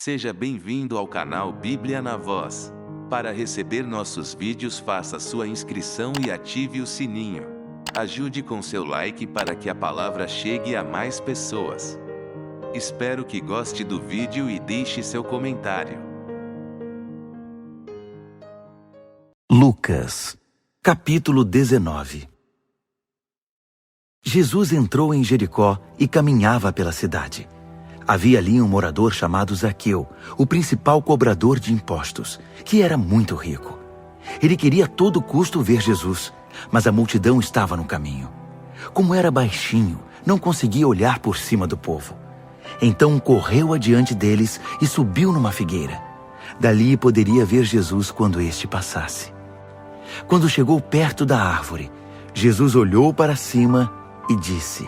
Seja bem-vindo ao canal Bíblia na Voz. Para receber nossos vídeos, faça sua inscrição e ative o sininho. Ajude com seu like para que a palavra chegue a mais pessoas. Espero que goste do vídeo e deixe seu comentário. Lucas, capítulo 19. Jesus entrou em Jericó e caminhava pela cidade. Havia ali um morador chamado Zaqueu, o principal cobrador de impostos, que era muito rico. Ele queria a todo custo ver Jesus, mas a multidão estava no caminho. Como era baixinho, não conseguia olhar por cima do povo. Então correu adiante deles e subiu numa figueira. Dali poderia ver Jesus quando este passasse. Quando chegou perto da árvore, Jesus olhou para cima e disse: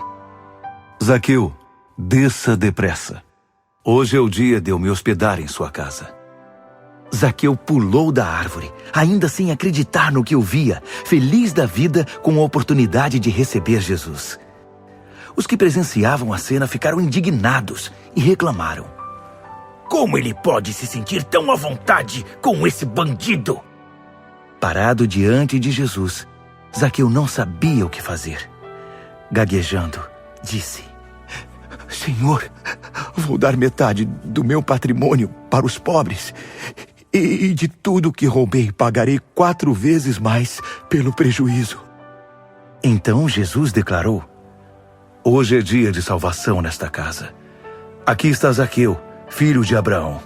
Zaqueu, desça depressa. Hoje é o dia de eu me hospedar em sua casa. Zaqueu pulou da árvore, ainda sem acreditar no que ouvia, feliz da vida com a oportunidade de receber Jesus. Os que presenciavam a cena ficaram indignados e reclamaram: Como ele pode se sentir tão à vontade com esse bandido? Parado diante de Jesus, Zaqueu não sabia o que fazer. Gaguejando, disse: Senhor, vou dar metade do meu patrimônio para os pobres. E de tudo que roubei, pagarei 4 vezes mais pelo prejuízo. Então Jesus declarou: Hoje é dia de salvação nesta casa. Aqui está Zaqueu, filho de Abraão,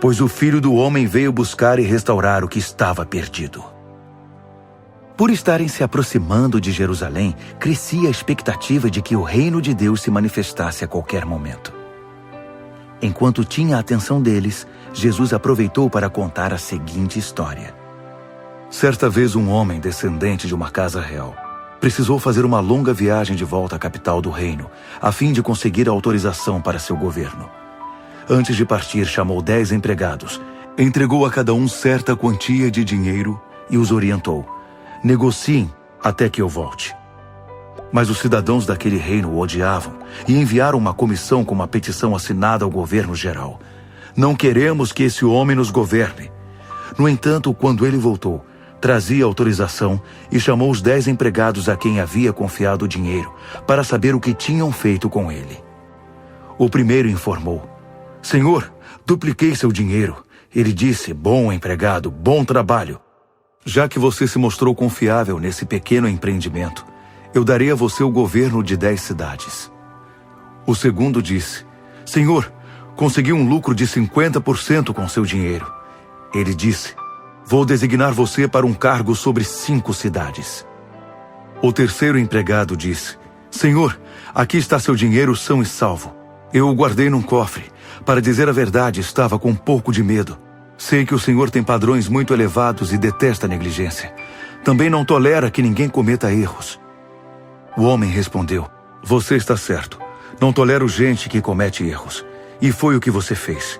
pois o Filho do Homem veio buscar e restaurar o que estava perdido. Por estarem se aproximando de Jerusalém, crescia a expectativa de que o reino de Deus se manifestasse a qualquer momento. Enquanto tinha a atenção deles, Jesus aproveitou para contar a seguinte história. Certa vez um homem descendente de uma casa real precisou fazer uma longa viagem de volta à capital do reino, a fim de conseguir a autorização para seu governo. Antes de partir, chamou 10 empregados, entregou a cada um certa quantia de dinheiro e os orientou: negociem até que eu volte. Mas os cidadãos daquele reino o odiavam e enviaram uma comissão com uma petição assinada ao governo geral. Não queremos que esse homem nos governe. No entanto, quando ele voltou, trazia autorização e chamou os 10 empregados a quem havia confiado o dinheiro para saber o que tinham feito com ele. O primeiro informou: Senhor, dupliquei seu dinheiro. Ele disse: Bom empregado, bom trabalho. Já que você se mostrou confiável nesse pequeno empreendimento, eu darei a você o governo de 10 cidades. O segundo disse: Senhor, consegui um lucro de 50% com seu dinheiro. Ele disse: Vou designar você para um cargo sobre 5 cidades. O terceiro empregado disse: Senhor, aqui está seu dinheiro são e salvo. Eu o guardei num cofre. Para dizer a verdade, estava com um pouco de medo. Sei que o Senhor tem padrões muito elevados e detesta a negligência. Também não tolera que ninguém cometa erros. O homem respondeu: Você está certo. Não tolero gente que comete erros. E foi o que você fez.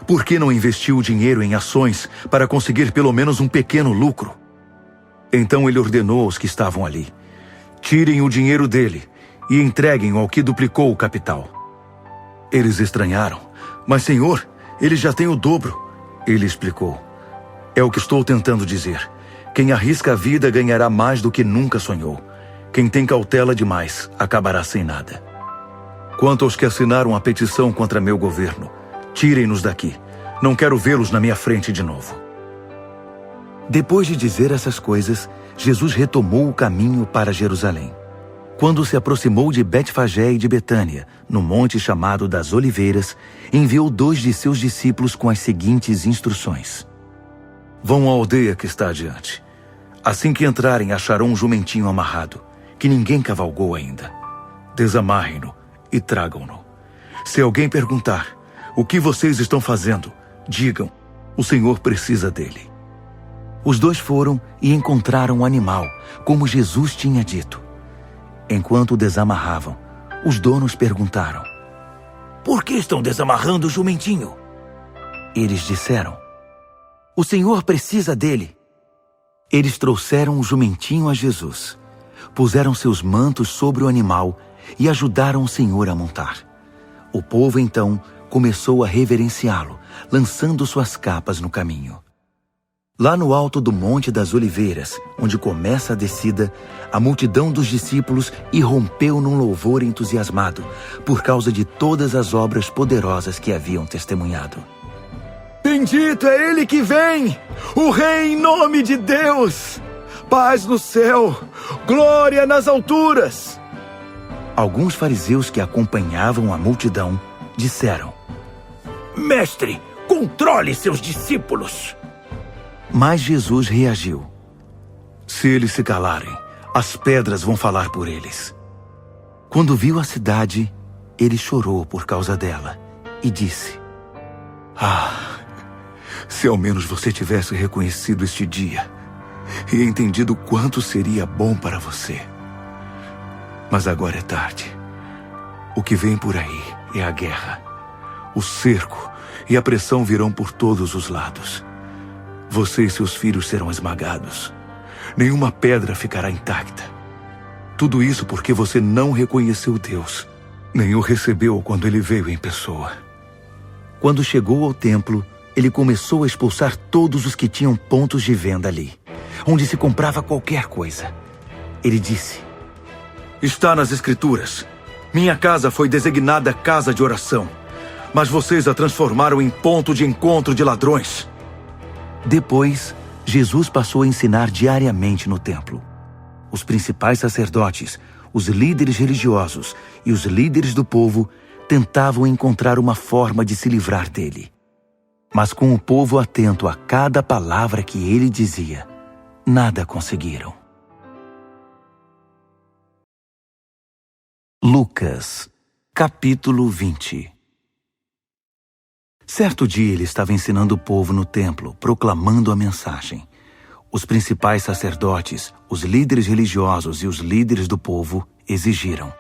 Por que não investiu o dinheiro em ações para conseguir pelo menos um pequeno lucro? Então ele ordenou aos que estavam ali: Tirem o dinheiro dele e entreguem-o ao que duplicou o capital. Eles estranharam: Mas, Senhor, ele já tem o dobro. Ele explicou: É o que estou tentando dizer. Quem arrisca a vida ganhará mais do que nunca sonhou. Quem tem cautela demais acabará sem nada. Quanto aos que assinaram a petição contra meu governo, tirem-nos daqui. Não quero vê-los na minha frente de novo. Depois de dizer essas coisas, Jesus retomou o caminho para Jerusalém. Quando se aproximou de Betfagé e de Betânia, no monte chamado das Oliveiras, enviou 2 de seus discípulos com as seguintes instruções: Vão à aldeia que está adiante. Assim que entrarem, acharão um jumentinho amarrado, que ninguém cavalgou ainda. Desamarrem-no e tragam-no. Se alguém perguntar: O que vocês estão fazendo? Digam: O Senhor precisa dele. Os 2 foram e encontraram o animal, como Jesus tinha dito. Enquanto o desamarravam, os donos perguntaram: Por que estão desamarrando o jumentinho? Eles disseram: O Senhor precisa dele. Eles trouxeram o jumentinho a Jesus, puseram seus mantos sobre o animal e ajudaram o Senhor a montar. O povo então começou a reverenciá-lo, lançando suas capas no caminho. Lá no alto do Monte das Oliveiras, onde começa a descida, a multidão dos discípulos irrompeu num louvor entusiasmado por causa de todas as obras poderosas que haviam testemunhado. Bendito é ele que vem, o Rei em nome de Deus! Paz no céu, glória nas alturas! Alguns fariseus que acompanhavam a multidão disseram: Mestre, controle seus discípulos! Mas Jesus reagiu: Se eles se calarem, as pedras vão falar por eles. Quando viu a cidade, ele chorou por causa dela e disse: Se ao menos você tivesse reconhecido este dia e entendido quanto seria bom para você. Mas agora é tarde. O que vem por aí é a guerra. O cerco e a pressão virão por todos os lados. Você e seus filhos serão esmagados. Nenhuma pedra ficará intacta. Tudo isso porque você não reconheceu Deus, nem o recebeu quando ele veio em pessoa. Quando chegou ao templo, ele começou a expulsar todos os que tinham pontos de venda ali, onde se comprava qualquer coisa. Ele disse: Está nas Escrituras. Minha casa foi designada casa de oração, mas vocês a transformaram em ponto de encontro de ladrões. Depois, Jesus passou a ensinar diariamente no templo. Os principais sacerdotes, os líderes religiosos e os líderes do povo tentavam encontrar uma forma de se livrar dele. Mas com o povo atento a cada palavra que ele dizia, nada conseguiram. Lucas, capítulo 20. Certo dia ele estava ensinando o povo no templo, proclamando a mensagem. Os principais sacerdotes, os líderes religiosos e os líderes do povo exigiram: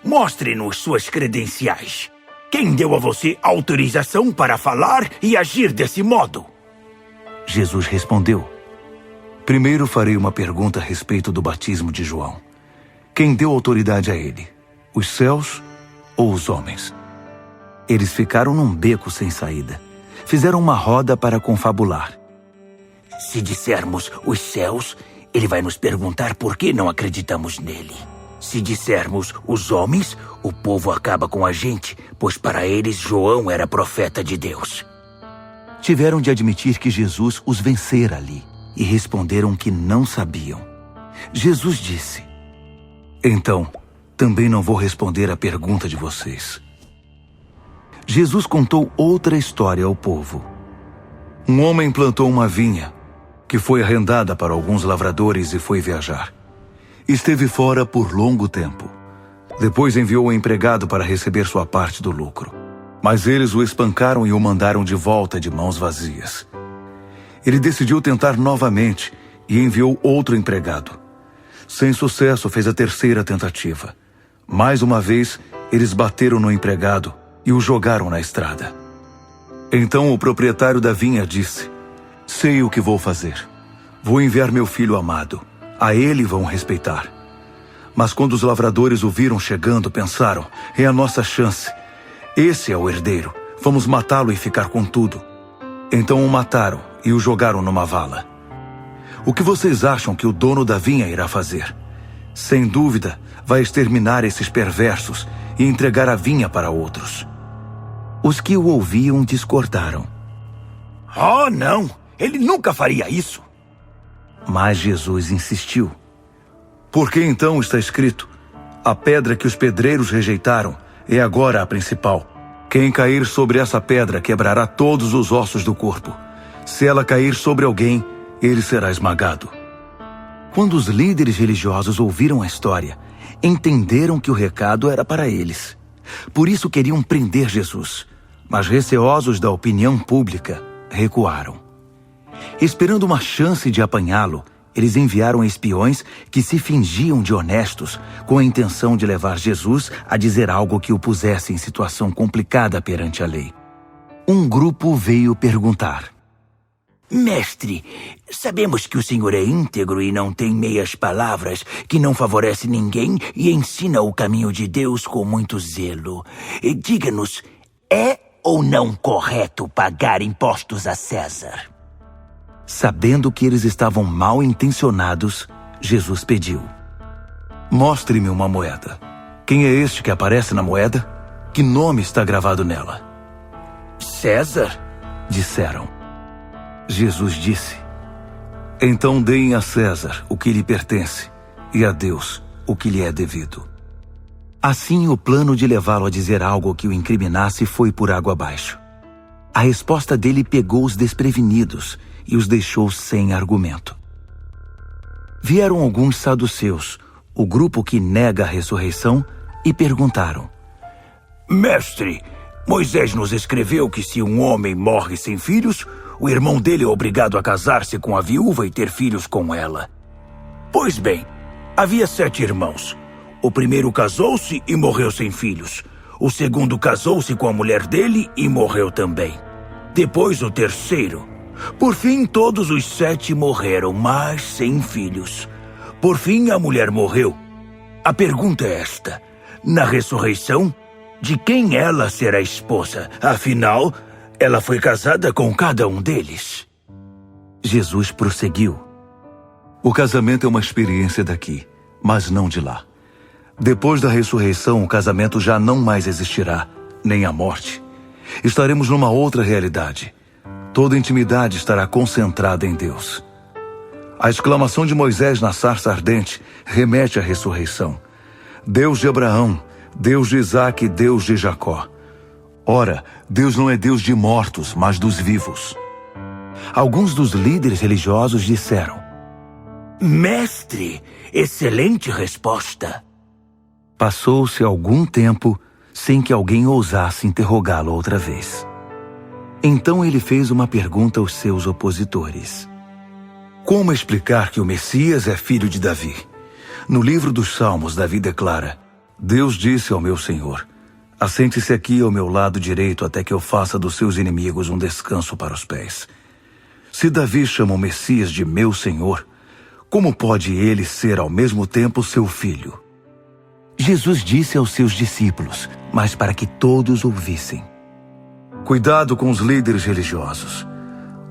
Mostre-nos suas credenciais. Quem deu a você autorização para falar e agir desse modo? Jesus respondeu: Primeiro farei uma pergunta a respeito do batismo de João. Quem deu autoridade a ele? Os céus ou os homens? Eles ficaram num beco sem saída. Fizeram uma roda para confabular. Se dissermos os céus, ele vai nos perguntar por que não acreditamos nele. Se dissermos os homens, o povo acaba com a gente, pois para eles João era profeta de Deus. Tiveram de admitir que Jesus os vencera ali e responderam que não sabiam. Jesus disse: Então, também não vou responder à pergunta de vocês. Jesus contou outra história ao povo. Um homem plantou uma vinha, que foi arrendada para alguns lavradores e foi viajar. Esteve fora por longo tempo. Depois enviou um empregado para receber sua parte do lucro. Mas eles o espancaram e o mandaram de volta de mãos vazias. Ele decidiu tentar novamente e enviou outro empregado. Sem sucesso, fez a terceira tentativa. Mais uma vez, eles bateram no empregado e o jogaram na estrada. Então o proprietário da vinha disse: Sei o que vou fazer. Vou enviar meu filho amado. A ele vão respeitar. Mas quando os lavradores o viram chegando, pensaram: É a nossa chance. Esse é o herdeiro. Vamos matá-lo e ficar com tudo. Então o mataram e o jogaram numa vala. O que vocês acham que o dono da vinha irá fazer? Sem dúvida, vai exterminar esses perversos e entregar a vinha para outros. Os que o ouviam discordaram. Oh, não! Ele nunca faria isso! Mas Jesus insistiu. Por que então está escrito: A pedra que os pedreiros rejeitaram é agora a principal. Quem cair sobre essa pedra quebrará todos os ossos do corpo. Se ela cair sobre alguém, ele será esmagado. Quando os líderes religiosos ouviram a história, entenderam que o recado era para eles. Por isso queriam prender Jesus, mas receosos da opinião pública, recuaram. Esperando uma chance de apanhá-lo, eles enviaram espiões que se fingiam de honestos com a intenção de levar Jesus a dizer algo que o pusesse em situação complicada perante a lei. Um grupo veio perguntar: Mestre, sabemos que o senhor é íntegro e não tem meias palavras, que não favorece ninguém e ensina o caminho de Deus com muito zelo. Diga-nos, É ou não correto pagar impostos a César? Sabendo que eles estavam mal intencionados, Jesus pediu: mostre-me uma moeda. Quem é este que aparece na moeda? Que nome está gravado nela? César, disseram. Jesus disse: então deem a César o que lhe pertence e a Deus o que lhe é devido. Assim, o plano de levá-lo a dizer algo que o incriminasse foi por água abaixo. A resposta dele pegou os desprevenidos e os deixou sem argumento. Vieram alguns saduceus, o grupo que nega a ressurreição, e perguntaram: Mestre, Moisés nos escreveu que se um homem morre sem filhos, o irmão dele é obrigado a casar-se com a viúva e ter filhos com ela. Pois bem, havia 7 irmãos. O primeiro casou-se e morreu sem filhos. O segundo casou-se com a mulher dele e morreu também. Depois o terceiro. Por fim, todos os 7 morreram, mas sem filhos. Por fim, a mulher morreu. A pergunta é esta: na ressurreição, de quem ela será esposa? Afinal, ela foi casada com cada um deles. Jesus prosseguiu: o casamento é uma experiência daqui, mas não de lá. Depois da ressurreição, o casamento já não mais existirá, nem a morte. Estaremos numa outra realidade. Toda intimidade estará concentrada em Deus. A exclamação de Moisés na sarça ardente remete à ressurreição. Deus de Abraão, Deus de Isaque e Deus de Jacó. Ora, Deus não é Deus de mortos, mas dos vivos. Alguns dos líderes religiosos disseram: Mestre, excelente resposta. Passou-se algum tempo sem que alguém ousasse interrogá-lo outra vez. Então ele fez uma pergunta aos seus opositores: como explicar que o Messias é filho de Davi? No livro dos Salmos, Davi declara: Deus disse ao meu Senhor: assente-se aqui ao meu lado direito até que eu faça dos seus inimigos um descanso para os pés. Se Davi chama o Messias de meu Senhor, como pode ele ser ao mesmo tempo seu filho? Jesus disse aos seus discípulos, mas para que todos ouvissem: cuidado com os líderes religiosos.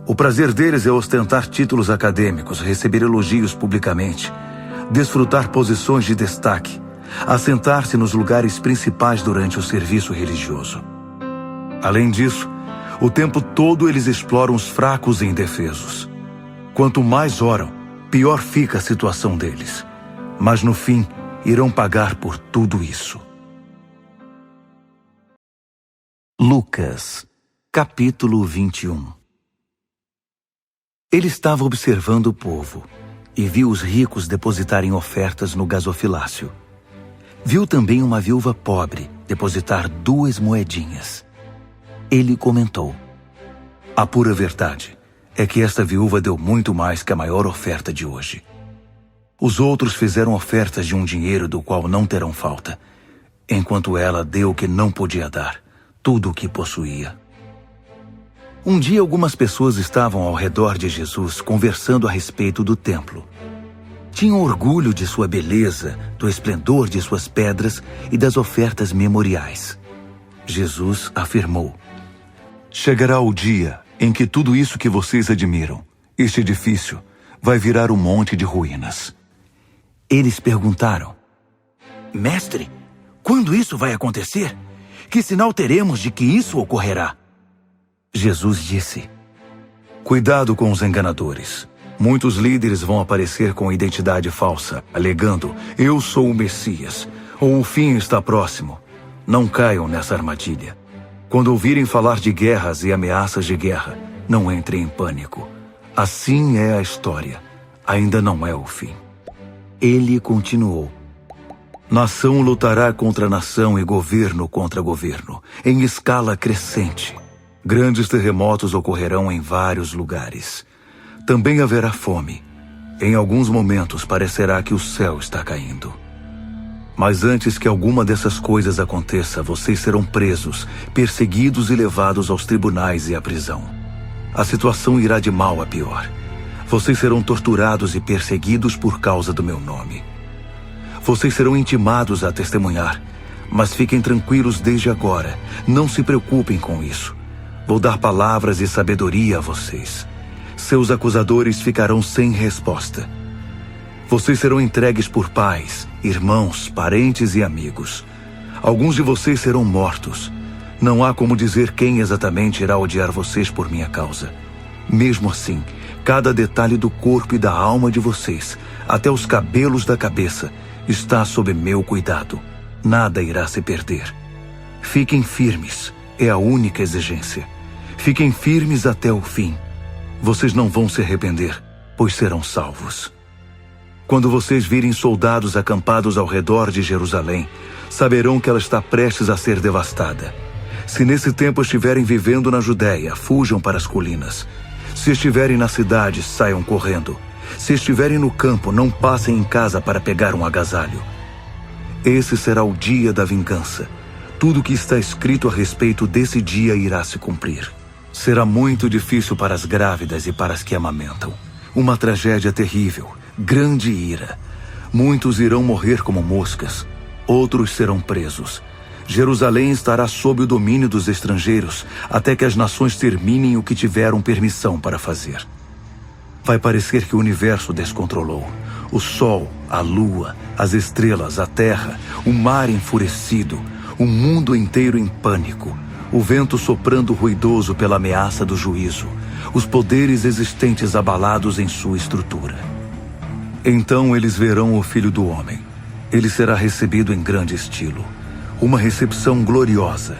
O prazer deles é ostentar títulos acadêmicos, receber elogios publicamente, desfrutar posições de destaque, assentar-se nos lugares principais durante o serviço religioso. Além disso, o tempo todo eles exploram os fracos e indefesos. Quanto mais oram, pior fica a situação deles. Mas no fim, irão pagar por tudo isso. Lucas, capítulo 21. Ele estava observando o povo e viu os ricos depositarem ofertas no gasofilácio. Viu também uma viúva pobre depositar 2 moedinhas. Ele comentou: a pura verdade é que esta viúva deu muito mais que a maior oferta de hoje. Os outros fizeram ofertas de um dinheiro do qual não terão falta, enquanto ela deu o que não podia dar, tudo o que possuía. Um dia algumas pessoas estavam ao redor de Jesus conversando a respeito do templo. Tinham orgulho de sua beleza, do esplendor de suas pedras e das ofertas memoriais. Jesus afirmou: chegará o dia em que tudo isso que vocês admiram, este edifício, vai virar um monte de ruínas. Eles perguntaram: Mestre, quando isso vai acontecer? Que sinal teremos de que isso ocorrerá? Jesus disse: cuidado com os enganadores. Muitos líderes vão aparecer com identidade falsa, alegando: eu sou o Messias, ou o fim está próximo. Não caiam nessa armadilha. Quando ouvirem falar de guerras e ameaças de guerra, não entrem em pânico. Assim é a história. Ainda não é o fim. Ele continuou: nação lutará contra nação e governo contra governo, em escala crescente. Grandes terremotos ocorrerão em vários lugares. Também haverá fome. Em alguns momentos parecerá que o céu está caindo. Mas antes que alguma dessas coisas aconteça, vocês serão presos, perseguidos e levados aos tribunais e à prisão. A situação irá de mal a pior. Vocês serão torturados e perseguidos por causa do meu nome. Vocês serão intimados a testemunhar, Mas fiquem tranquilos desde agora. Não se preocupem com isso. Vou dar palavras e sabedoria a vocês. Seus acusadores ficarão sem resposta. Vocês serão entregues por pais, irmãos, parentes e amigos. Alguns de vocês serão mortos. Não há como dizer quem exatamente irá odiar vocês por minha causa. Mesmo assim, cada detalhe do corpo e da alma de vocês, até os cabelos da cabeça, está sob meu cuidado. Nada irá se perder. Fiquem firmes, é a única exigência. Fiquem firmes até o fim. Vocês não vão se arrepender, pois serão salvos. Quando vocês virem soldados acampados ao redor de Jerusalém, saberão que ela está prestes a ser devastada. Se nesse tempo estiverem vivendo na Judéia, fujam para as colinas. Se estiverem na cidade, saiam correndo. Se estiverem no campo, não passem em casa para pegar um agasalho. Esse será o dia da vingança. Tudo o que está escrito a respeito desse dia irá se cumprir. Será muito difícil para as grávidas e para as que amamentam. Uma tragédia terrível, grande ira. Muitos irão morrer como moscas. Outros serão presos. Jerusalém estará sob o domínio dos estrangeiros até que as nações terminem o que tiveram permissão para fazer. Vai parecer que o universo descontrolou. O sol, a lua, as estrelas, a terra, o mar enfurecido, o mundo inteiro em pânico, o vento soprando ruidoso pela ameaça do juízo, os poderes existentes abalados em sua estrutura. Então eles verão o Filho do Homem. Ele será recebido em grande estilo. Uma recepção gloriosa.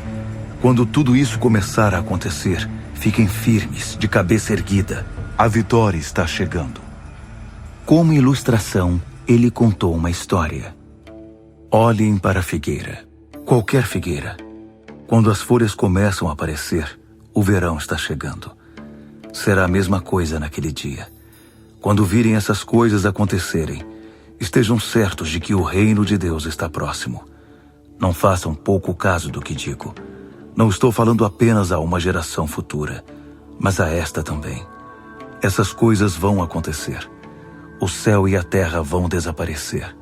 Quando tudo isso começar a acontecer, fiquem firmes, de cabeça erguida. A vitória está chegando. Como ilustração, ele contou uma história. Olhem para a figueira. Qualquer figueira. Quando as folhas começam a aparecer, o verão está chegando. Será a mesma coisa naquele dia. Quando virem essas coisas acontecerem, estejam certos de que o reino de Deus está próximo. Não façam pouco caso do que digo. Não estou falando apenas a uma geração futura, mas a esta também. Essas coisas vão acontecer. O céu e a terra vão desaparecer,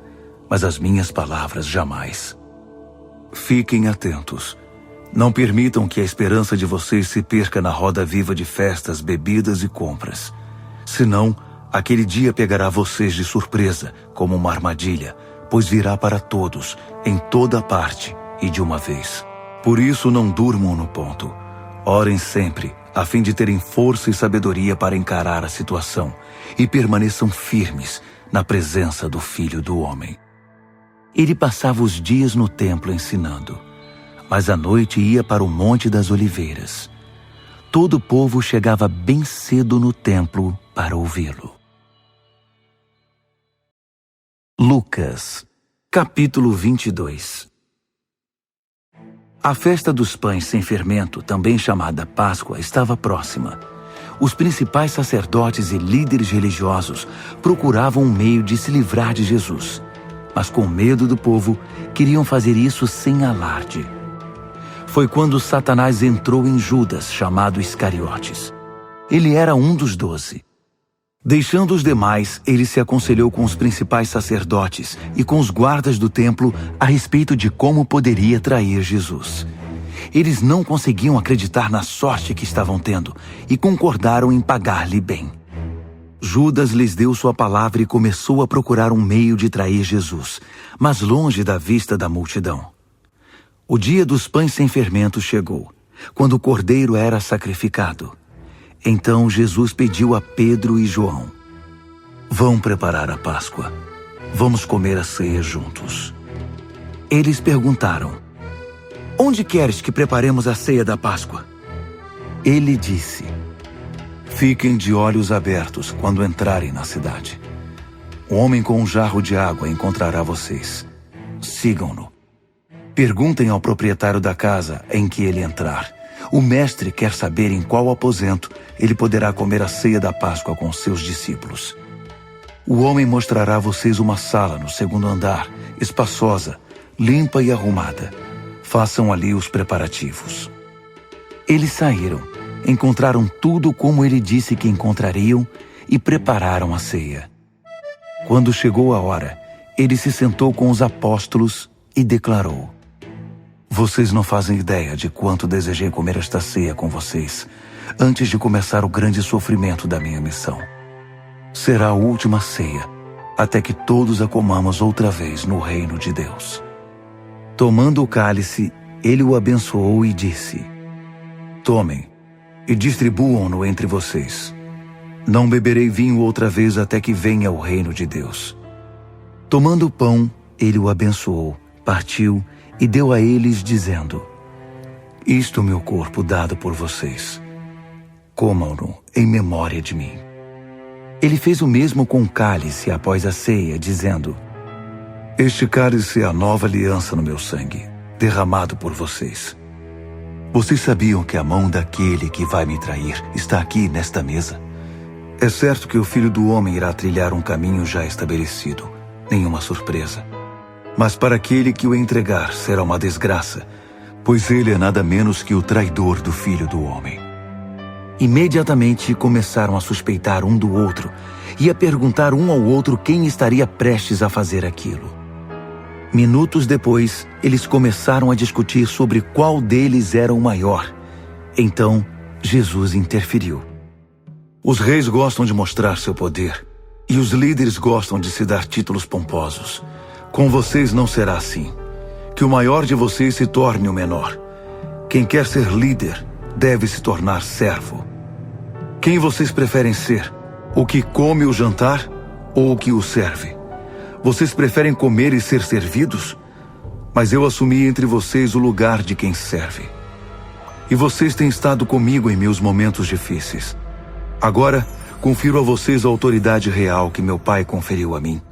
mas as minhas palavras jamais. Fiquem atentos. Não permitam que a esperança de vocês se perca na roda viva de festas, bebidas e compras. Senão, aquele dia pegará vocês de surpresa, como uma armadilha, pois virá para todos, em toda parte e de uma vez. Por isso não durmam no ponto. Orem sempre, a fim de terem força e sabedoria para encarar a situação, e permaneçam firmes na presença do Filho do Homem. Ele passava os dias no templo ensinando, mas à noite ia para o Monte das Oliveiras. Todo o povo chegava bem cedo no templo para ouvi-lo. Lucas, capítulo 22. A festa dos pães sem fermento, também chamada Páscoa, estava próxima. Os principais sacerdotes e líderes religiosos procuravam um meio de se livrar de Jesus, mas com medo do povo, queriam fazer isso sem alarde. Foi quando Satanás entrou em Judas, chamado Iscariotes. Ele era um dos 12. Deixando os demais, ele se aconselhou com os principais sacerdotes e com os guardas do templo a respeito de como poderia trair Jesus. Eles não conseguiam acreditar na sorte que estavam tendo e concordaram em pagar-lhe bem. Judas lhes deu sua palavra e começou a procurar um meio de trair Jesus, mas longe da vista da multidão. O dia dos pães sem fermento chegou, quando o cordeiro era sacrificado. Então Jesus pediu a Pedro e João: "Vão preparar a Páscoa. Vamos comer a ceia juntos." Eles perguntaram: "Onde queres que preparemos a ceia da Páscoa?" Ele disse: "Fiquem de olhos abertos quando entrarem na cidade. Um homem com um jarro de água encontrará vocês. Sigam-no. Perguntem ao proprietário da casa em que ele entrar. O mestre quer saber em qual aposento ele poderá comer a ceia da Páscoa com seus discípulos. O homem mostrará a vocês uma sala no segundo andar, espaçosa, limpa e arrumada. Façam ali os preparativos." Eles saíram, encontraram tudo como ele disse que encontrariam e prepararam a ceia. Quando chegou a hora, ele se sentou com os apóstolos e declarou: Vocês não fazem ideia de quanto desejei comer esta ceia com vocês, antes de começar o grande sofrimento da minha missão. Será a última ceia, até que todos a comamos outra vez no reino de Deus. Tomando o cálice, ele o abençoou e disse: Tomem e distribuam-no entre vocês. Não beberei vinho outra vez até que venha o reino de Deus. Tomando o pão, ele o abençoou, partiu e deu a eles, dizendo: Isto é o meu corpo dado por vocês. Comam-no em memória de mim. Ele fez o mesmo com o cálice após a ceia, dizendo: Este cálice é a nova aliança no meu sangue, derramado por vocês. Vocês sabiam que a mão daquele que vai me trair está aqui nesta mesa? É certo que o Filho do Homem irá trilhar um caminho já estabelecido, nenhuma surpresa. Mas para aquele que o entregar será uma desgraça, pois ele é nada menos que o traidor do Filho do Homem. Imediatamente começaram a suspeitar um do outro e a perguntar um ao outro quem estaria prestes a fazer aquilo. Minutos depois, eles começaram a discutir sobre qual deles era o maior. Então, Jesus interferiu. Os reis gostam de mostrar seu poder, e os líderes gostam de se dar títulos pomposos. Com vocês não será assim. Que o maior de vocês se torne o menor. Quem quer ser líder deve se tornar servo. Quem vocês preferem ser? O que come o jantar ou o que o serve? Vocês preferem comer e ser servidos? Mas eu assumi entre vocês o lugar de quem serve. E vocês têm estado comigo em meus momentos difíceis. Agora, confiro a vocês a autoridade real que meu Pai conferiu a mim,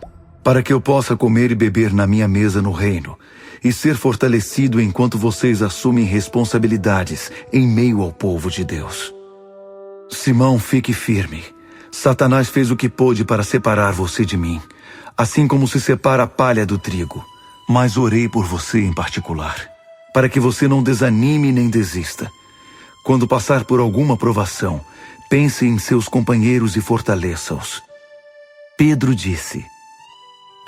para que eu possa comer e beber na minha mesa no reino, e ser fortalecido enquanto vocês assumem responsabilidades em meio ao povo de Deus. Simão, fique firme. Satanás fez o que pôde para separar você de mim, assim como se separa a palha do trigo. Mas orei por você em particular, para que você não desanime nem desista. Quando passar por alguma provação, pense em seus companheiros e fortaleça-os. Pedro disse: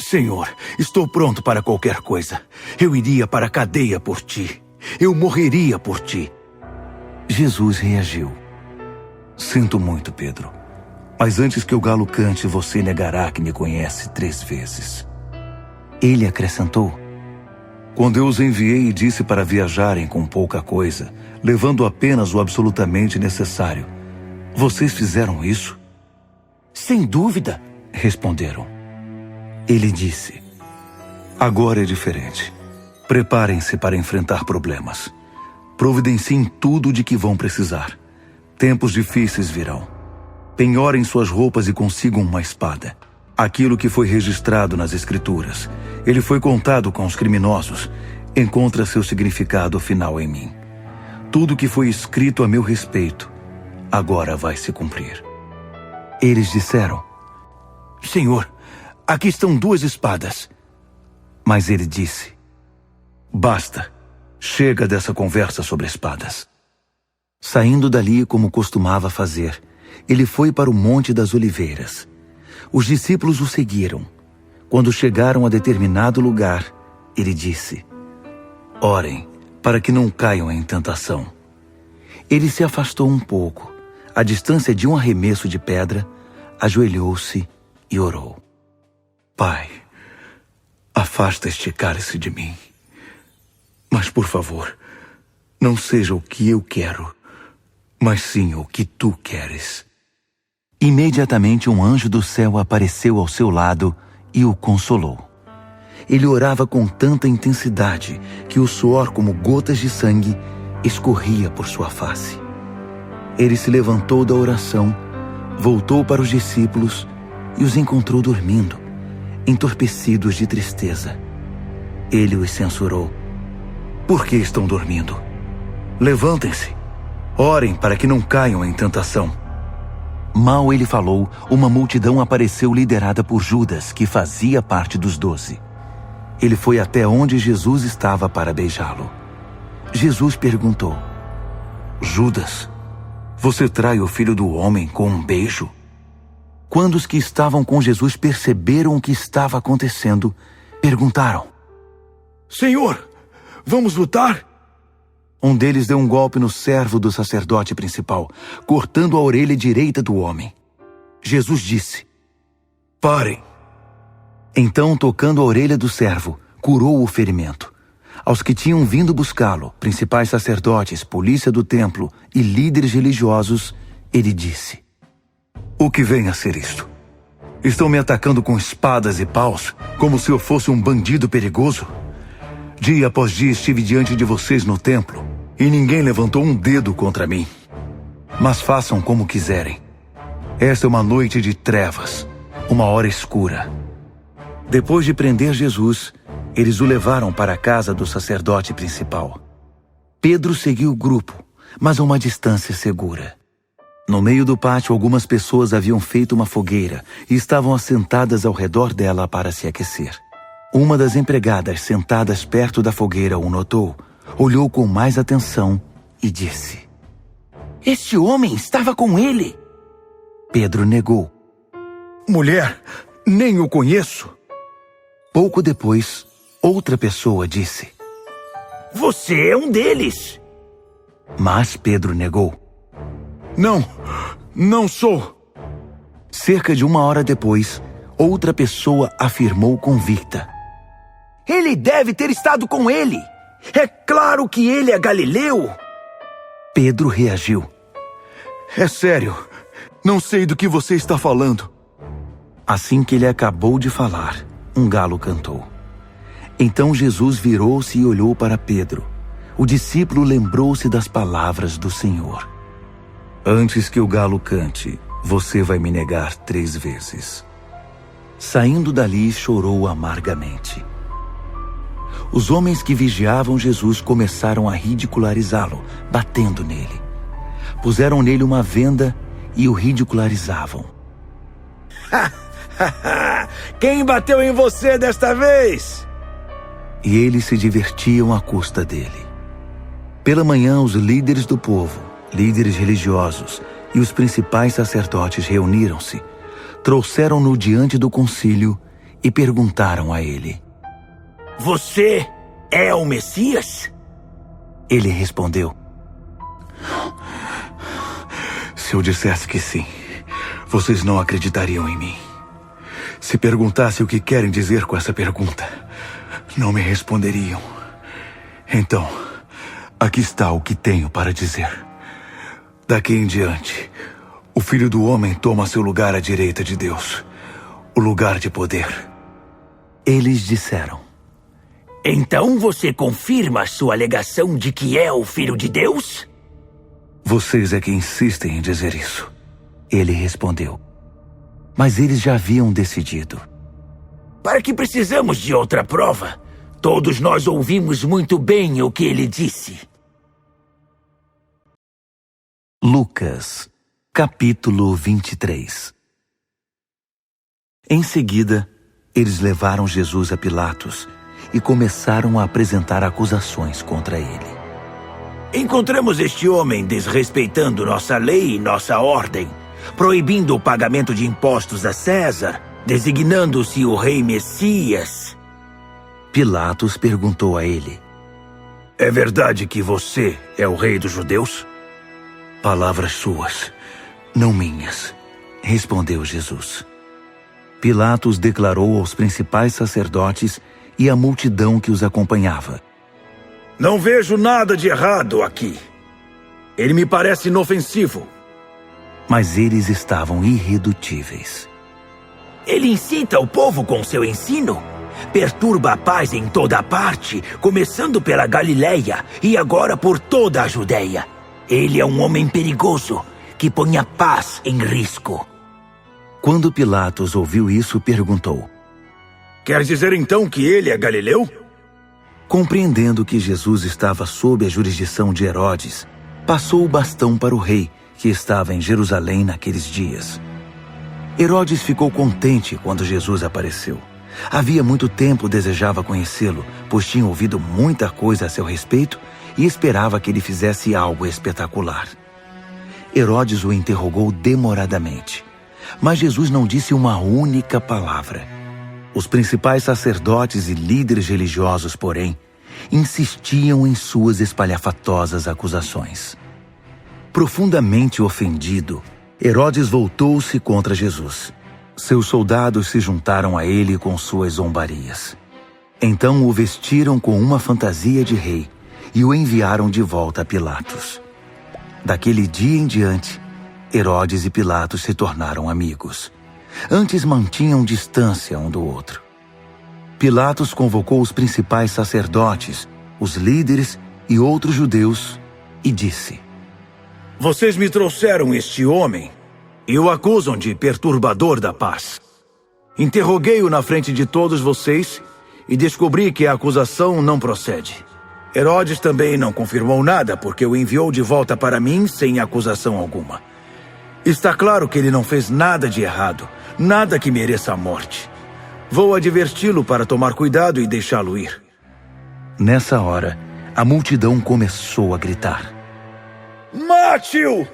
Senhor, estou pronto para qualquer coisa. Eu iria para a cadeia por ti. Eu morreria por ti. Jesus reagiu: Sinto muito, Pedro. Mas antes que o galo cante, você negará que me conhece 3 vezes. Ele acrescentou: Quando eu os enviei e disse para viajarem com pouca coisa, levando apenas o absolutamente necessário, vocês fizeram isso? Sem dúvida, responderam. Ele disse: Agora é diferente. Preparem-se para enfrentar problemas. Providenciem tudo de que vão precisar. Tempos difíceis virão. Penhorem suas roupas e consigam uma espada. Aquilo que foi registrado nas Escrituras, ele foi contado com os criminosos, encontra seu significado final em mim. Tudo que foi escrito a meu respeito, agora vai se cumprir. Eles disseram: Senhor, aqui estão 2 espadas. Mas ele disse: Basta, chega dessa conversa sobre espadas. Saindo dali como costumava fazer, ele foi para o Monte das Oliveiras. Os discípulos o seguiram. Quando chegaram a determinado lugar, ele disse: Orem, para que não caiam em tentação. Ele se afastou um pouco, à distância de um arremesso de pedra, ajoelhou-se e orou: Pai, afasta este cálice de mim. Mas, por favor, não seja o que eu quero, mas sim o que tu queres. Imediatamente um anjo do céu apareceu ao seu lado e o consolou. Ele orava com tanta intensidade que o suor, como gotas de sangue, escorria por sua face. Ele se levantou da oração, voltou para os discípulos e os encontrou dormindo, entorpecidos de tristeza. Ele os censurou: Por que estão dormindo? Levantem-se, orem para que não caiam em tentação. Mal ele falou, uma multidão apareceu liderada por Judas, que fazia parte dos 12. Ele foi até onde Jesus estava para beijá-lo. Jesus perguntou: Judas, você trai o Filho do Homem com um beijo? Quando os que estavam com Jesus perceberam o que estava acontecendo, perguntaram: Senhor, Vamos lutar? Um deles deu um golpe no servo do sacerdote principal, cortando a orelha direita do homem. Jesus disse: Parem. Então, tocando a orelha do servo, curou o ferimento. Aos que tinham vindo buscá-lo, principais sacerdotes, polícia do templo e líderes religiosos, ele disse: O que vem a ser isto? Estão me atacando com espadas e paus, como se eu fosse um bandido perigoso? Dia após dia estive diante de vocês no templo, e ninguém levantou um dedo contra mim. Mas façam como quiserem. Esta é uma noite de trevas, uma hora escura. Depois de prender Jesus, eles o levaram para a casa do sacerdote principal. Pedro seguiu o grupo, mas a uma distância segura. No meio do pátio, algumas pessoas haviam feito uma fogueira e estavam assentadas ao redor dela para se aquecer. Uma das empregadas sentadas perto da fogueira o notou, olhou com mais atenção e disse: Este homem estava com ele. Pedro negou. Mulher, nem o conheço. Pouco depois, outra pessoa disse: Você é um deles. Mas Pedro negou. Não sou. Cerca de uma hora depois, outra pessoa afirmou convicta: Ele deve ter estado com ele. É claro que ele é galileu. Pedro reagiu: É sério. Não sei do que você está falando. Assim que ele acabou de falar, um galo cantou. Então Jesus virou-se e olhou para Pedro. O discípulo lembrou-se das palavras do Senhor: Antes que o galo cante, você vai me negar 3 vezes. Saindo dali, chorou amargamente. Os homens que vigiavam Jesus começaram a ridicularizá-lo, batendo nele. Puseram nele uma venda e o ridicularizavam. Quem bateu em você desta vez? E eles se divertiam à custa dele. Pela manhã, os líderes do povo, líderes religiosos e os principais sacerdotes reuniram-se, trouxeram-no diante do concílio e perguntaram a ele: Você é o Messias? Ele respondeu: Se eu dissesse que sim, vocês não acreditariam em mim. Se perguntasse o que querem dizer com essa pergunta, não me responderiam. Então, aqui está o que tenho para dizer. Daqui em diante, o Filho do Homem toma seu lugar à direita de Deus, o lugar de poder. Eles disseram: Então você confirma a sua alegação de que é o Filho de Deus? Vocês é que insistem em dizer isso. Ele respondeu. Mas eles já haviam decidido. Para que precisamos de outra prova? Todos nós ouvimos muito bem o que ele disse. Lucas, capítulo 23. Em seguida, eles levaram Jesus a Pilatos e começaram a apresentar acusações contra ele. Encontramos este homem desrespeitando nossa lei e nossa ordem, proibindo o pagamento de impostos a César, designando-se o rei Messias. Pilatos perguntou a ele: É verdade que você é o rei dos judeus? Palavras suas, não minhas, respondeu Jesus. Pilatos declarou aos principais sacerdotes e à multidão que os acompanhava: Não vejo nada de errado aqui. Ele me parece inofensivo. Mas eles estavam irredutíveis. Ele incita o povo com seu ensino, perturba a paz em toda parte, começando pela Galileia e agora por toda a Judeia. Ele é um homem perigoso, que põe a paz em risco. Quando Pilatos ouviu isso, perguntou: Quer dizer então que ele é galileu? Compreendendo que Jesus estava sob a jurisdição de Herodes, passou o bastão para o rei, que estava em Jerusalém naqueles dias. Herodes ficou contente quando Jesus apareceu. Havia muito tempo desejava conhecê-lo, pois tinha ouvido muita coisa a seu respeito e esperava que ele fizesse algo espetacular. Herodes o interrogou demoradamente, mas Jesus não disse uma única palavra. Os principais sacerdotes e líderes religiosos, porém, insistiam em suas espalhafatosas acusações. Profundamente ofendido, Herodes voltou-se contra Jesus. Seus soldados se juntaram a ele com suas zombarias. Então o vestiram com uma fantasia de rei e o enviaram de volta a Pilatos. Daquele dia em diante, Herodes e Pilatos se tornaram amigos. Antes mantinham distância um do outro. Pilatos convocou os principais sacerdotes, os líderes e outros judeus e disse: Vocês me trouxeram este homem e o acusam de perturbador da paz. Interroguei-o na frente de todos vocês e descobri que a acusação não procede. Herodes também não confirmou nada porque o enviou de volta para mim sem acusação alguma. Está claro que ele não fez nada de errado, nada que mereça a morte. Vou adverti-lo para tomar cuidado e deixá-lo ir. Nessa hora, a multidão começou a gritar: Mate-o!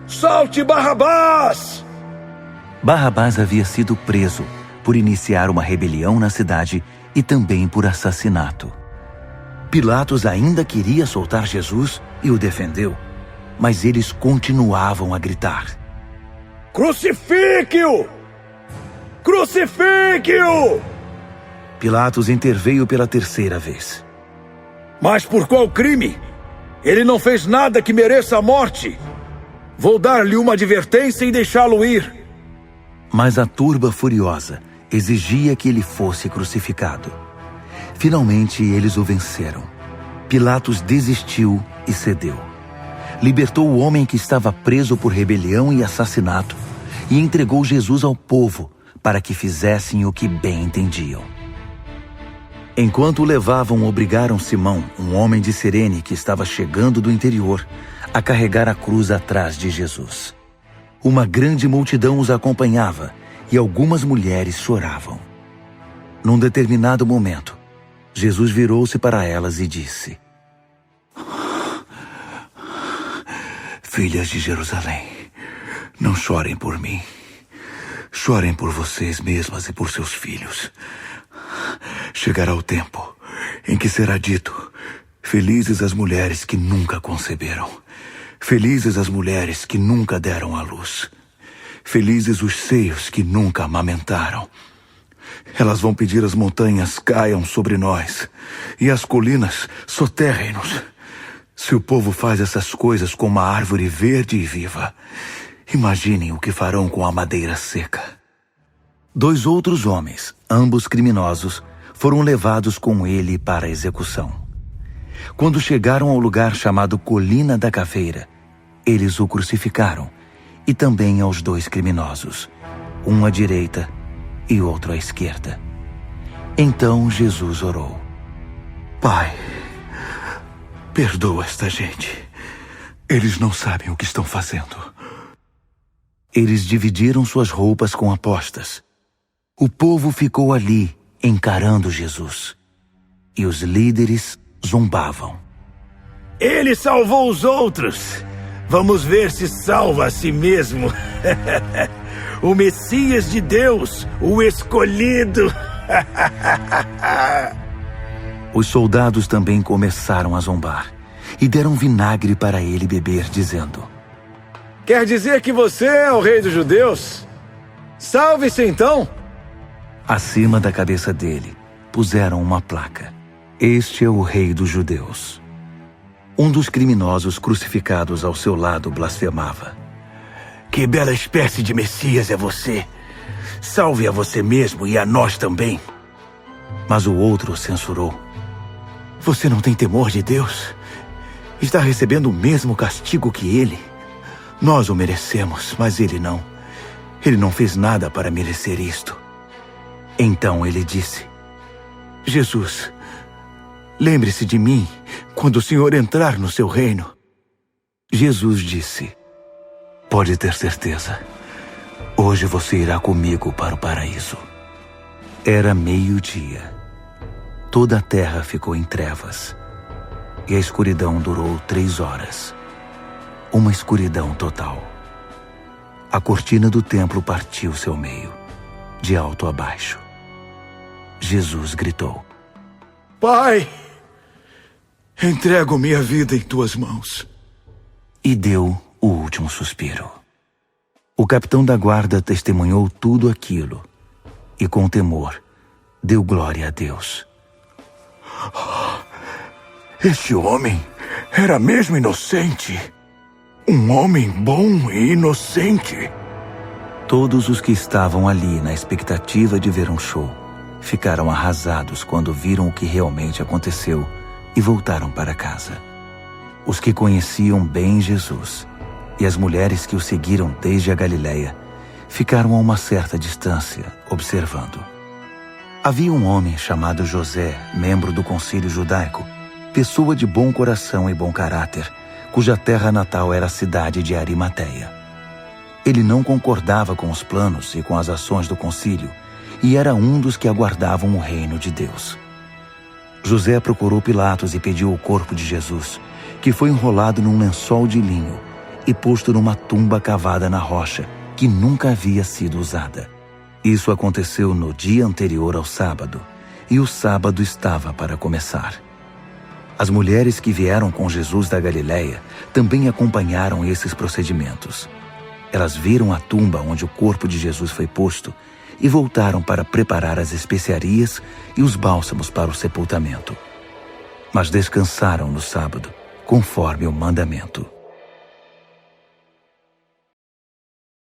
Solte Barrabás! Barrabás havia sido preso por iniciar uma rebelião na cidade e também por assassinato. Pilatos ainda queria soltar Jesus e o defendeu, mas eles continuavam a gritar: Crucifique-o! Crucifique-o! Pilatos interveio pela terceira vez. Mas por qual crime? Ele não fez nada que mereça a morte. Vou dar-lhe uma advertência e deixá-lo ir. Mas a turba furiosa exigia que ele fosse crucificado. Finalmente eles o venceram. Pilatos desistiu e cedeu. Libertou o homem que estava preso por rebelião e assassinato e entregou Jesus ao povo para que fizessem o que bem entendiam. Enquanto o levavam, obrigaram Simão, um homem de Cirene que estava chegando do interior, a carregar a cruz atrás de Jesus. Uma grande multidão os acompanhava e algumas mulheres choravam. Num determinado momento, Jesus virou-se para elas e disse: Filhas de Jerusalém, não chorem por mim. Chorem por vocês mesmas e por seus filhos. Chegará o tempo em que será dito: felizes as mulheres que nunca conceberam. Felizes as mulheres que nunca deram à luz. Felizes os seios que nunca amamentaram. Elas vão pedir às montanhas caiam sobre nós e as colinas soterrem-nos. Se o povo faz essas coisas com uma árvore verde e viva, imaginem o que farão com a madeira seca. 2 outros homens, ambos criminosos, foram levados com ele para a execução. Quando chegaram ao lugar chamado Colina da Caveira, eles o crucificaram, e também aos 2 criminosos, um à direita e outro à esquerda. Então Jesus orou: Pai, perdoa esta gente. Eles não sabem o que estão fazendo. Eles dividiram suas roupas com apostas. O povo ficou ali, encarando Jesus. E os líderes zombavam. Ele salvou os outros. Vamos ver se salva a si mesmo. O Messias de Deus, o escolhido. Os soldados também começaram a zombar e deram vinagre para ele beber, dizendo: Quer dizer que você é o rei dos judeus? Salve-se então! Acima da cabeça dele puseram uma placa: Este é o rei dos judeus. Um dos criminosos crucificados ao seu lado blasfemava: Que bela espécie de Messias é você! Salve a você mesmo e a nós também! Mas o outro o censurou: Você não tem temor de Deus? Está recebendo o mesmo castigo que ele. Nós o merecemos, mas ele não. Ele não fez nada para merecer isto. Então ele disse: Jesus, lembre-se de mim quando o Senhor entrar no seu reino. Jesus disse: Pode ter certeza. Hoje você irá comigo para o paraíso. Era meio-dia. Toda a terra ficou em trevas. E a escuridão durou 3 horas. Uma escuridão total. A cortina do templo partiu-se ao meio, de alto a baixo. Jesus gritou: Pai, Entrego minha vida em tuas mãos. E deu o último suspiro. O capitão da guarda testemunhou tudo aquilo e, com temor, deu glória a Deus. Este homem era mesmo inocente. Um homem bom e inocente. Todos os que estavam ali na expectativa de ver um show ficaram arrasados quando viram o que realmente aconteceu e voltaram para casa. Os que conheciam bem Jesus e as mulheres que o seguiram desde a Galileia ficaram a uma certa distância, observando. Havia um homem chamado José, membro do concílio judaico, pessoa de bom coração e bom caráter, cuja terra natal era a cidade de Arimateia. Ele não concordava com os planos e com as ações do concílio e era um dos que aguardavam o reino de Deus. José procurou Pilatos e pediu o corpo de Jesus, que foi enrolado num lençol de linho e posto numa tumba cavada na rocha, que nunca havia sido usada. Isso aconteceu no dia anterior ao sábado, e o sábado estava para começar. As mulheres que vieram com Jesus da Galileia também acompanharam esses procedimentos. Elas viram a tumba onde o corpo de Jesus foi posto e voltaram para preparar as especiarias e os bálsamos para o sepultamento. Mas descansaram no sábado, conforme o mandamento.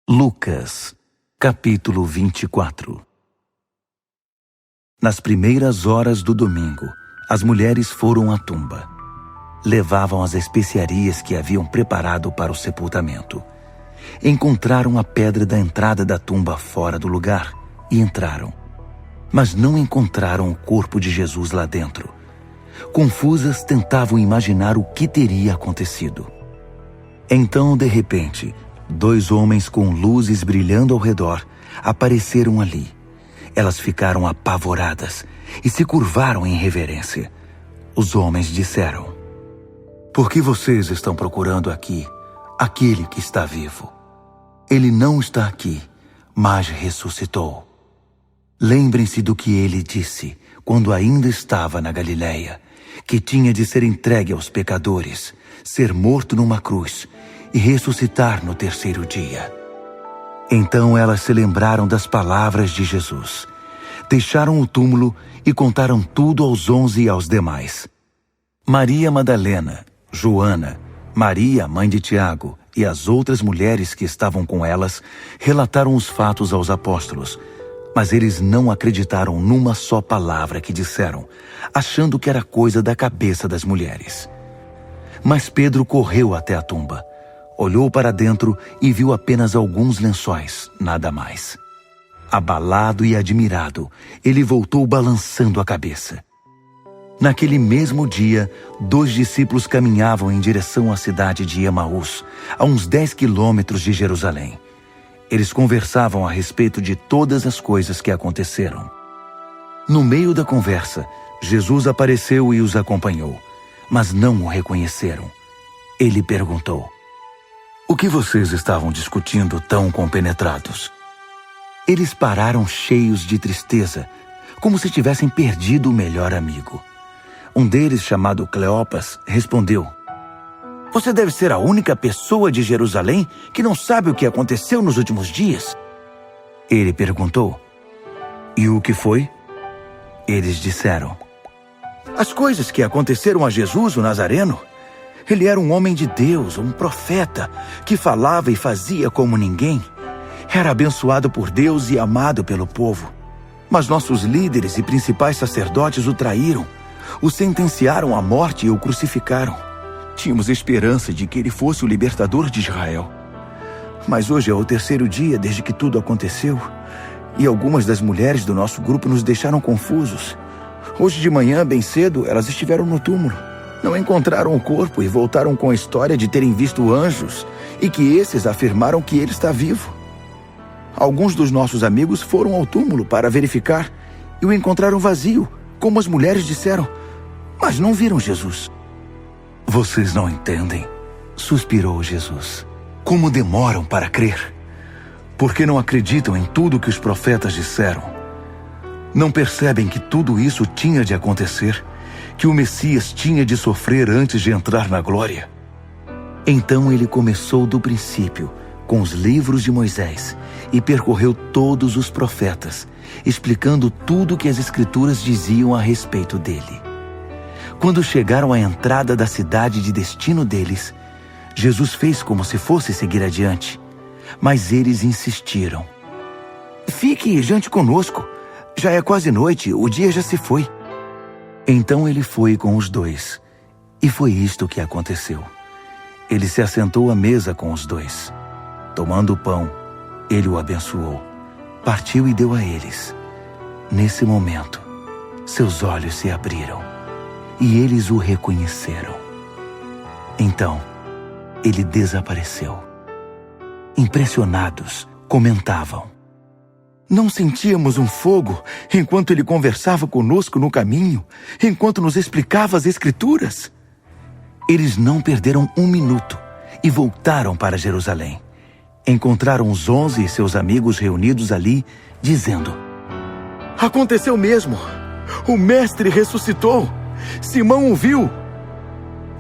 Lucas, capítulo 24. Nas primeiras horas do domingo, as mulheres foram à tumba. Levavam as especiarias que haviam preparado para o sepultamento. Encontraram a pedra da entrada da tumba fora do lugar e entraram. Mas não encontraram o corpo de Jesus lá dentro. Confusas, tentavam imaginar o que teria acontecido. Então, de repente, 2 homens com luzes brilhando ao redor apareceram ali. Elas ficaram apavoradas e se curvaram em reverência. Os homens disseram: "Por que vocês estão procurando aqui aquele que está vivo? Ele não está aqui, mas ressuscitou. Lembrem-se do que ele disse quando ainda estava na Galileia, que tinha de ser entregue aos pecadores, ser morto numa cruz e ressuscitar no 3º dia." Então elas se lembraram das palavras de Jesus. Deixaram o túmulo e contaram tudo aos 11 e aos demais. Maria Madalena, Joana, Maria, mãe de Tiago, e as outras mulheres que estavam com elas relataram os fatos aos apóstolos, mas eles não acreditaram numa só palavra que disseram, achando que era coisa da cabeça das mulheres. Mas Pedro correu até a tumba, olhou para dentro e viu apenas alguns lençóis, nada mais. Abalado e admirado, ele voltou balançando a cabeça. Naquele mesmo dia, 2 discípulos caminhavam em direção à cidade de Emaús, a uns 10 quilômetros de Jerusalém. Eles conversavam a respeito de todas as coisas que aconteceram. No meio da conversa, Jesus apareceu e os acompanhou, mas não o reconheceram. Ele perguntou: "O que vocês estavam discutindo tão compenetrados?" Eles pararam cheios de tristeza, como se tivessem perdido o melhor amigo. Um deles, chamado Cleopas, respondeu: "Você deve ser a única pessoa de Jerusalém que não sabe o que aconteceu nos últimos dias." Ele perguntou: "E o que foi?" Eles disseram: "As coisas que aconteceram a Jesus, o Nazareno. Ele era um homem de Deus, um profeta, que falava e fazia como ninguém. Era abençoado por Deus e amado pelo povo. Mas nossos líderes e principais sacerdotes o traíram, o sentenciaram à morte e o crucificaram. Tínhamos esperança de que ele fosse o libertador de Israel. Mas hoje é o 3º dia desde que tudo aconteceu, e algumas das mulheres do nosso grupo nos deixaram confusos. Hoje de manhã, bem cedo, elas estiveram no túmulo. Não encontraram o corpo e voltaram com a história de terem visto anjos e que esses afirmaram que ele está vivo. Alguns dos nossos amigos foram ao túmulo para verificar e o encontraram vazio, como as mulheres disseram, mas não viram Jesus." "Vocês não entendem", suspirou Jesus. "Como demoram para crer? Porque não acreditam em tudo que os profetas disseram? Não percebem que tudo isso tinha de acontecer que o Messias tinha de sofrer antes de entrar na glória? Então ele começou do princípio, com os livros de Moisés, e percorreu todos os profetas, explicando tudo o que as Escrituras diziam a respeito dele. Quando chegaram à entrada da cidade de destino deles, Jesus fez como se fosse seguir adiante, mas eles insistiram. Fique e jante conosco. Já é quase noite, o dia já se foi. Então ele foi com os dois, e foi isto que aconteceu. Ele se assentou à mesa com os dois. Tomando o pão, ele o abençoou, partiu e deu a eles. Nesse momento, seus olhos se abriram, e eles o reconheceram. Então, ele desapareceu. Impressionados, comentavam: Não sentíamos um fogo enquanto ele conversava conosco no caminho, enquanto nos explicava as Escrituras? Eles não perderam um minuto e voltaram para Jerusalém. Encontraram os 11 e seus amigos reunidos ali, dizendo: Aconteceu mesmo! O Mestre ressuscitou! Simão o viu!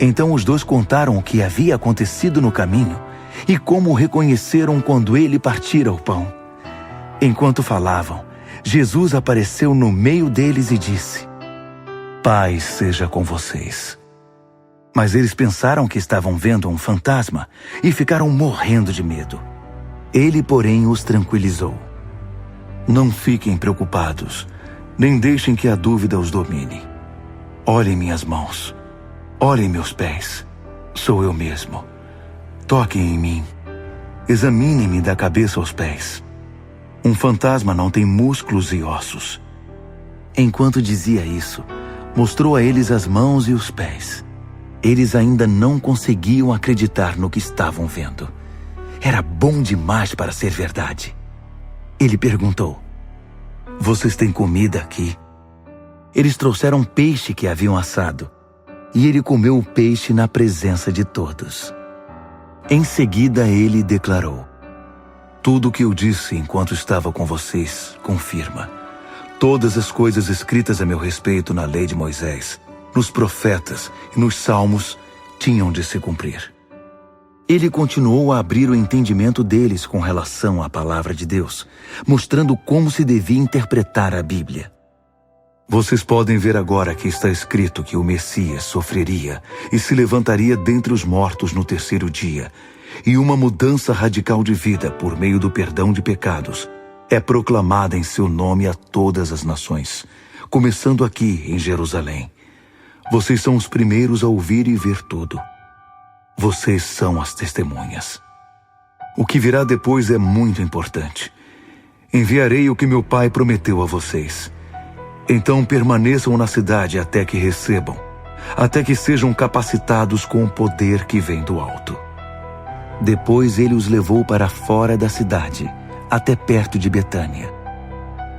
Então os dois contaram o que havia acontecido no caminho e como o reconheceram quando ele partira o pão. Enquanto falavam, Jesus apareceu no meio deles e disse: Paz seja com vocês. Mas eles pensaram que estavam vendo um fantasma e ficaram morrendo de medo. Ele, porém, os tranquilizou. Não fiquem preocupados, nem deixem que a dúvida os domine. Olhem minhas mãos, olhem meus pés. Sou eu mesmo. Toquem em mim. Examinem-me da cabeça aos pés. Um fantasma não tem músculos e ossos. Enquanto dizia isso, mostrou a eles as mãos e os pés. Eles ainda não conseguiam acreditar no que estavam vendo. Era bom demais para ser verdade. Ele perguntou: Vocês têm comida aqui? Eles trouxeram peixe que haviam assado, e ele comeu o peixe na presença de todos. Em seguida ele declarou: Tudo o que eu disse enquanto estava com vocês confirma. Todas as coisas escritas a meu respeito na lei de Moisés, nos profetas e nos salmos tinham de se cumprir. Ele continuou a abrir o entendimento deles com relação à palavra de Deus, mostrando como se devia interpretar a Bíblia. Vocês podem ver agora que está escrito que o Messias sofreria e se levantaria dentre os mortos no terceiro dia, e uma mudança radical de vida por meio do perdão de pecados é proclamada em seu nome a todas as nações, começando aqui em Jerusalém. Vocês são os primeiros a ouvir e ver tudo. Vocês são as testemunhas. O que virá depois é muito importante. Enviarei o que meu Pai prometeu a vocês. Então permaneçam na cidade até que recebam, até que sejam capacitados com o poder que vem do alto. Depois ele os levou para fora da cidade, até perto de Betânia.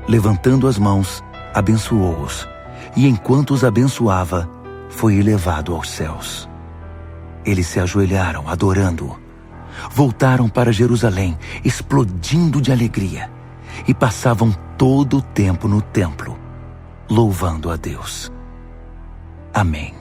Levantando as mãos, abençoou-os, e enquanto os abençoava, foi elevado aos céus. Eles se ajoelharam, adorando-o. Voltaram para Jerusalém, explodindo de alegria, e passavam todo o tempo no templo, louvando a Deus. Amém.